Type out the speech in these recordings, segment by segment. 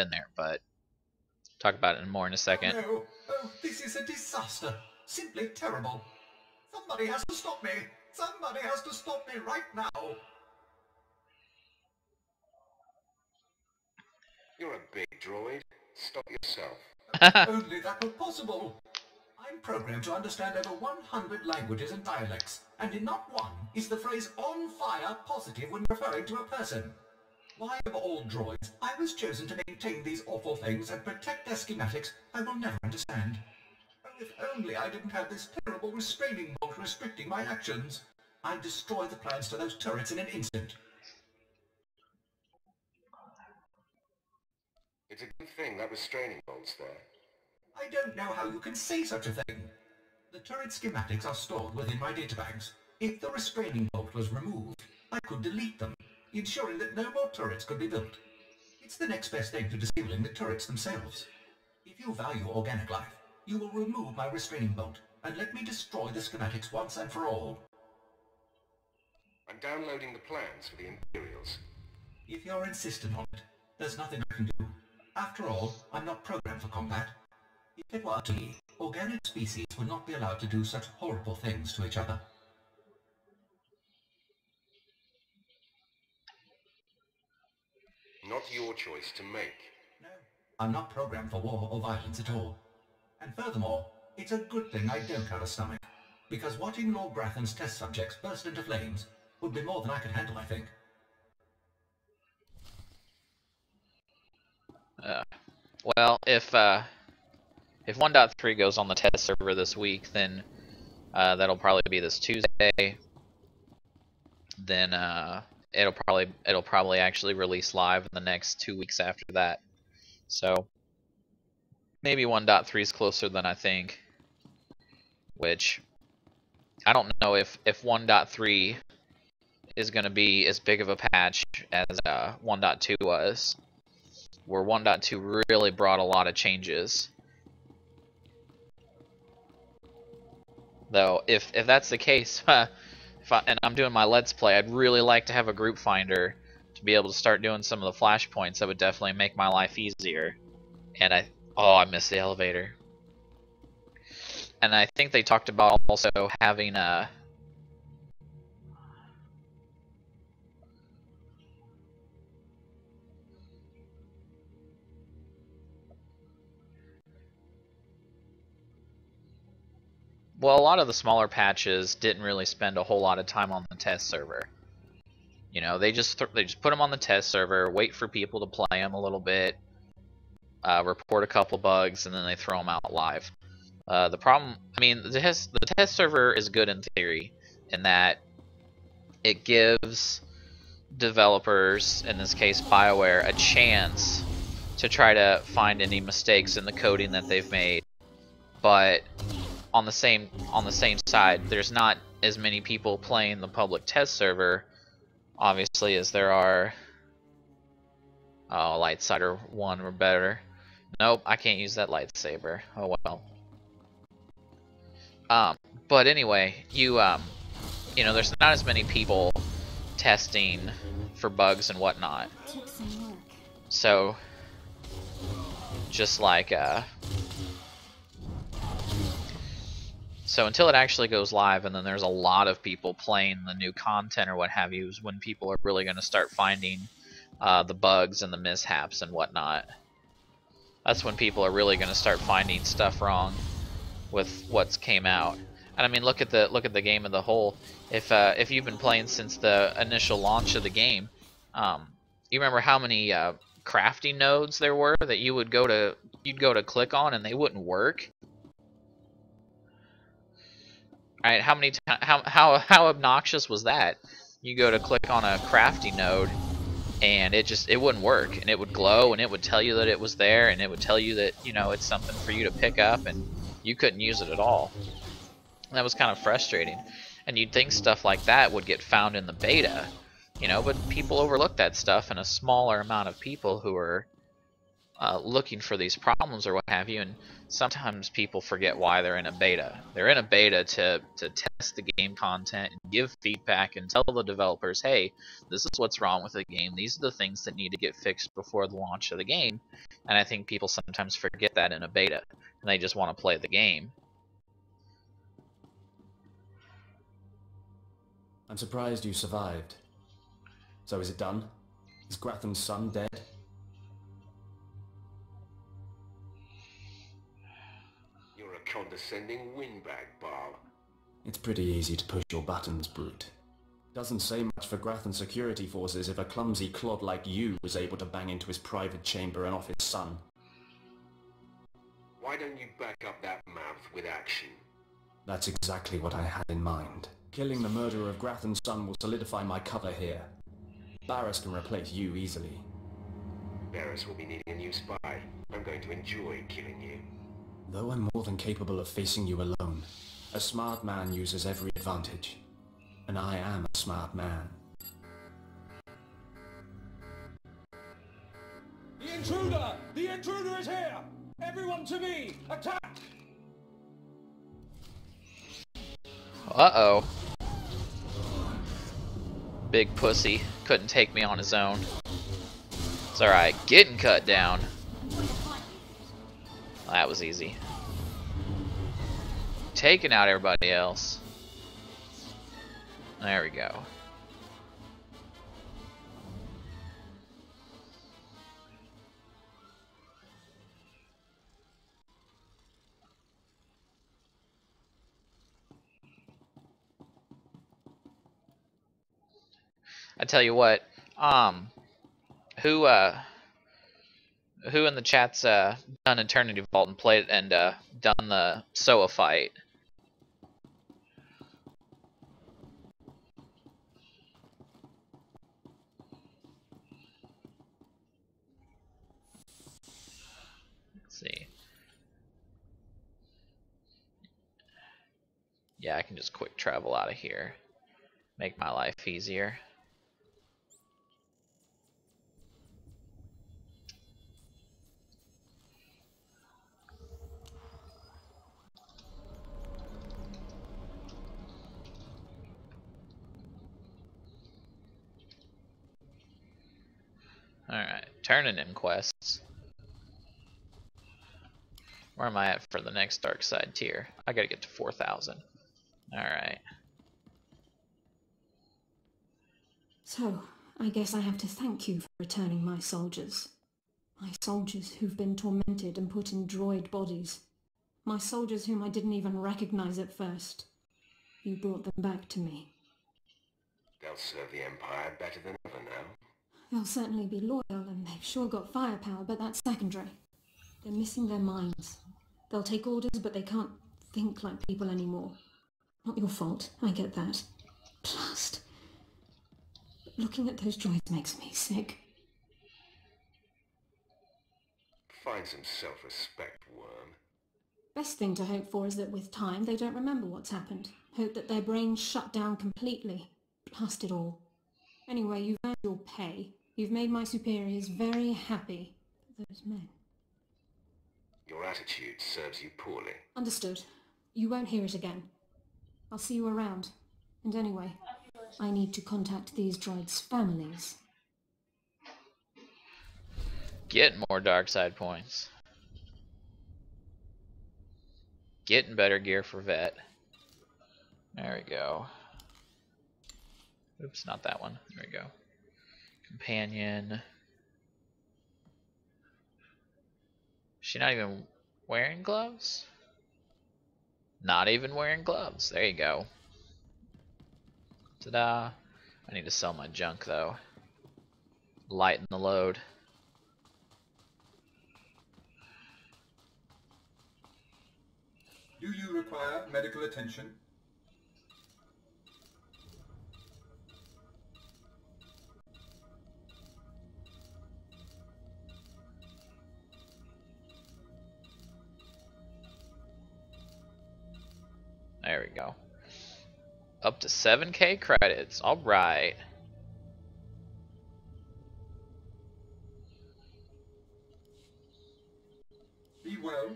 been there, but talk about it more in a second. No. Oh, this is a disaster. Simply terrible. Somebody has to stop me. Somebody has to stop me right now. You're a big droid. Stop yourself. If only that were possible. I'm programmed to understand over 100 languages and dialects, and in not one is the phrase on fire positive when referring to a person. Why, of all droids, I was chosen to maintain these awful things and protect their schematics, I will never understand. Oh, if only I didn't have this terrible restraining bolt restricting my actions. I'd destroy the plans to those turrets in an instant. It's a good thing that restraining bolt's there. I don't know how you can say such a thing. The turret schematics are stored within my databanks. If the restraining bolt was removed, I could delete them, ensuring that no more turrets could be built. It's the next best thing to disabling the turrets themselves. If you value organic life, you will remove my restraining bolt and let me destroy the schematics once and for all. I'm downloading the plans for the Imperials. If you're insistent on it, there's nothing I can do. After all, I'm not programmed for combat. If it were up to me, organic species would not be allowed to do such horrible things to each other. Not your choice to make. No, I'm not programmed for war or violence at all. And furthermore, it's a good thing I don't have a stomach, because watching Lord Grathan's test subjects burst into flames would be more than I could handle, I think. Well, if 1.3 goes on the test server this week, then that'll probably be this Tuesday. Then it'll probably actually release live in the next 2 weeks after that. So maybe 1.3 is closer than I think. Which I don't know if 1.3 is going to be as big of a patch as 1.2 was, where 1.2 really brought a lot of changes. Though, if that's the case, and I'm doing my Let's Play, I'd really like to have a group finder to be able to start doing some of the flashpoints. That would definitely make my life easier. And I miss the elevator. And I think they talked about also having a... Well, a lot of the smaller patches didn't really spend a whole lot of time on the test server. You know, they just put them on the test server, wait for people to play them a little bit, report a couple bugs, and then they throw them out live. The problem, I mean, the test server is good in theory, in that it gives developers, in this case BioWare, a chance to try to find any mistakes in the coding that they've made. But on the same side, there's not as many people playing the public test server, obviously, as there are. Oh, Lightsaber 1 or better. Nope, I can't use that lightsaber. Oh well. But anyway, you know, there's not as many people testing for bugs and whatnot. So, just like so until it actually goes live, and then there's a lot of people playing the new content or what have you, is when people are really going to start finding the bugs and the mishaps and whatnot. That's when people are really going to start finding stuff wrong with what's came out. And I mean, look at the game as a whole. If you've been playing since the initial launch of the game, you remember how many crafting nodes there were that you'd go to click on and they wouldn't work? Alright, how obnoxious was that? You go to click on a crafting node and it wouldn't work, and it would glow, and it would tell you that it was there, and it would tell you that, you know, it's something for you to pick up, and you couldn't use it at all. And that was kind of frustrating. And you'd think stuff like that would get found in the beta, you know, but people overlook that stuff, and a smaller amount of people who are looking for these problems or what have you, and sometimes people forget why they're in a beta. They're in a beta to test the game content and give feedback and tell the developers, hey, this is what's wrong with the game, these are the things that need to get fixed before the launch of the game. And I think people sometimes forget that in a beta, and they just want to play the game. I'm surprised you survived. So is it done? Is Gratham's son dead? You're a condescending windbag, Barl. It's pretty easy to push your buttons, Brute. Doesn't say much for Gratham's security forces if a clumsy clod like you was able to bang into his private chamber and off his son. Why don't you back up that mouth with action? That's exactly what I had in mind. Killing the murderer of Gratham's son will solidify my cover here. Barris can replace you easily. Barris will be needing a new spy. I'm going to enjoy killing you. Though I'm more than capable of facing you alone, a smart man uses every advantage. And I am a smart man. The intruder! The intruder is here! Everyone to me! Attack! Uh-oh. Big pussy. Couldn't take me on his own. It's alright. Getting cut down. That was easy. Taking out everybody else. There we go. I tell you what, who in the chat's done Eternity Vault and played and done the SWTOR fight? Let's see. Yeah, I can just quick travel out of here. Make my life easier. Alright, turning in quests. Where am I at for the next dark side tier? I gotta get to 4,000. Alright. So, I guess I have to thank you for returning my soldiers. My soldiers who've been tormented and put in droid bodies. My soldiers whom I didn't even recognize at first. You brought them back to me. They'll serve the Empire better than ever now. They'll certainly be loyal, and they've sure got firepower, but that's secondary. They're missing their minds. They'll take orders, but they can't think like people anymore. Not your fault, I get that. Plus, looking at those droids makes me sick. Find some self-respect, worm. Best thing to hope for is that with time they don't remember what's happened. Hope that their brains shut down completely. Blast it all. Anyway, you've earned your pay. You've made my superiors very happy. Those men. Your attitude serves you poorly. Understood. You won't hear it again. I'll see you around. And anyway, I need to contact these droids' families. Getting more dark side points. Getting better gear for vet. There we go. Oops, not that one. There we go. Companion. Is she not even wearing gloves? Not even wearing gloves. There you go. Ta-da. I need to sell my junk though. Lighten the load. Do you require medical attention? There we go. Up to 7K credits. Alright. Be well.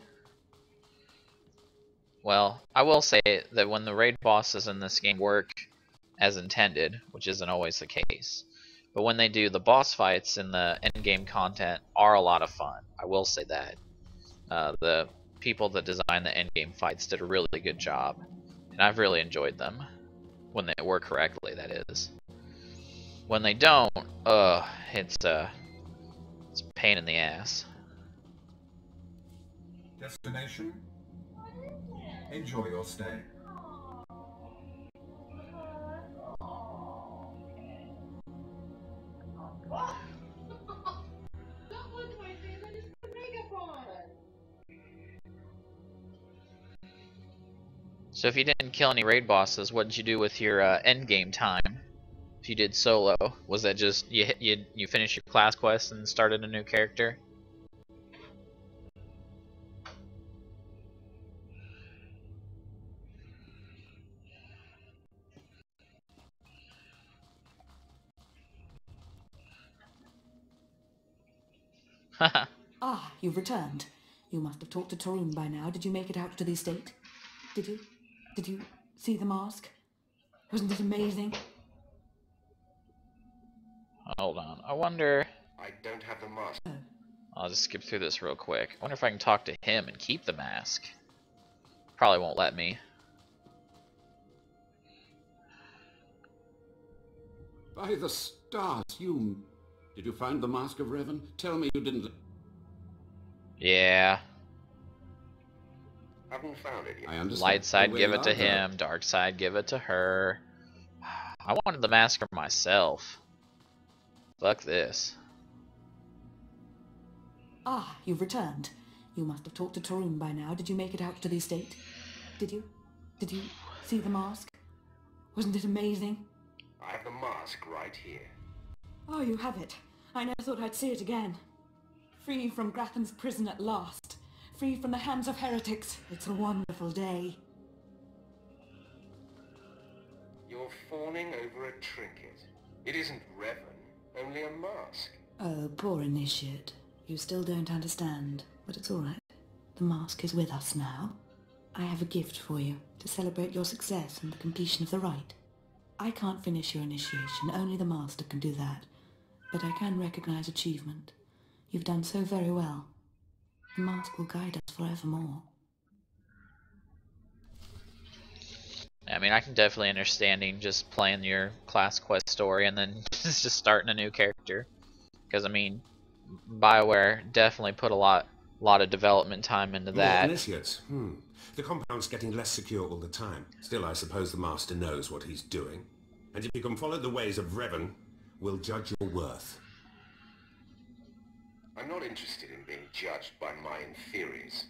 Well, I will say that when the raid bosses in this game work as intended, which isn't always the case, but when they do, the boss fights in the endgame content are a lot of fun. I will say that. The people that designed the endgame fights did a really good job, and I've really enjoyed them. When they work correctly, that is. When they don't, it's a pain in the ass. Destination? Enjoy your stay. So if you didn't kill any raid bosses, what did you do with your endgame time? If you did solo, was that just you finished your class quest and started a new character? Haha. Ah, you've returned. You must have talked to Tarun by now. Did you make it out to the estate? Did you? Did you see the mask? Wasn't it amazing? Hold on. I wonder... I don't have the mask. I'll just skip through this real quick. I wonder if I can talk to him and keep the mask. Probably won't let me. By the stars, you... Did you find the Mask of Revan? Tell me you didn't... Yeah. Haven't found it yet. I understand. Light side, Well, give it to I'll go. him. Dark side, give it to her. I wanted the mask for myself. Fuck this. Ah, you've returned. You must have talked to Tarun by now. Did you make it out to the estate? Did you? Did you see the mask? Wasn't it amazing? I have the mask right here. Oh, you have it. I never thought I'd see it again. Free from Grathan's prison at last. Free from the hands of heretics. It's a wonderful day. You're fawning over a trinket. It isn't Revan, only a mask. Oh, poor initiate. You still don't understand, but it's all right. The mask is with us now. I have a gift for you to celebrate your success and the completion of the rite. I can't finish your initiation, only the master can do that. But I can recognize achievement. You've done so very well. The mask will guide us forevermore. I mean, I can definitely understanding just playing your class quest story and then just starting a new character. Because, I mean, BioWare definitely put a lot of development time into that. More initiates. The compound's getting less secure all the time. Still, I suppose the Master knows what he's doing. And if you can follow the ways of Revan, we'll judge your worth. I'm not interested in being judged by my inferiors.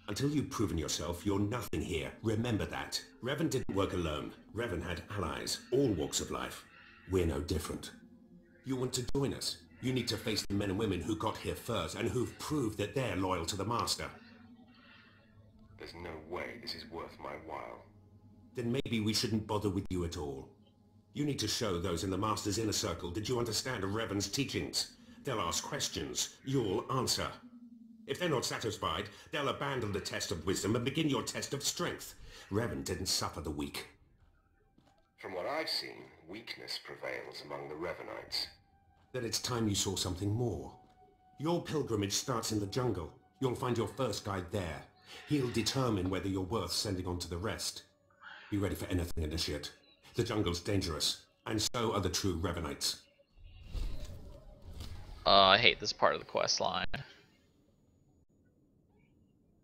Until you've proven yourself, you're nothing here. Remember that. Revan didn't work alone. Revan had allies, all walks of life. We're no different. You want to join us? You need to face the men and women who got here first and who've proved that they're loyal to the Master. There's no way this is worth my while. Then maybe we shouldn't bother with you at all. You need to show those in the Master's inner circle that you understand Revan's teachings. They'll ask questions. You'll answer. If they're not satisfied, they'll abandon the test of wisdom and begin your test of strength. Revan didn't suffer the weak. From what I've seen, weakness prevails among the Revanites. Then it's time you saw something more. Your pilgrimage starts in the jungle. You'll find your first guide there. He'll determine whether you're worth sending on to the rest. Be ready for anything, Initiate. The jungle's dangerous, and so are the true Revanites. I hate this part of the quest line.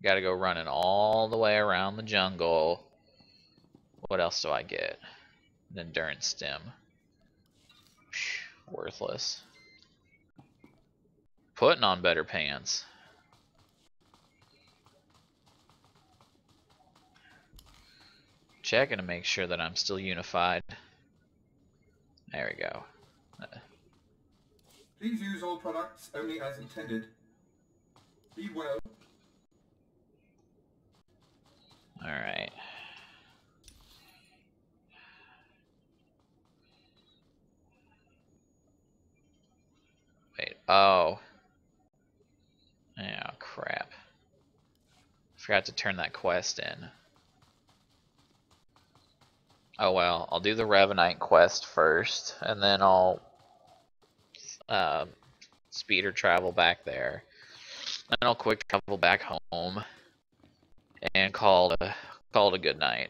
Gotta go running all the way around the jungle. What else do I get? An endurance stem. Psh, worthless. Putting on better pants. Checking to make sure that I'm still unified. There we go. Please use all products only as intended. Be well. Alright. Wait, oh. Oh, crap. Forgot to turn that quest in. Oh well, I'll do the Revenite quest first, and then I'll speeder travel back there. Then I'll quick travel back home and call it a good night.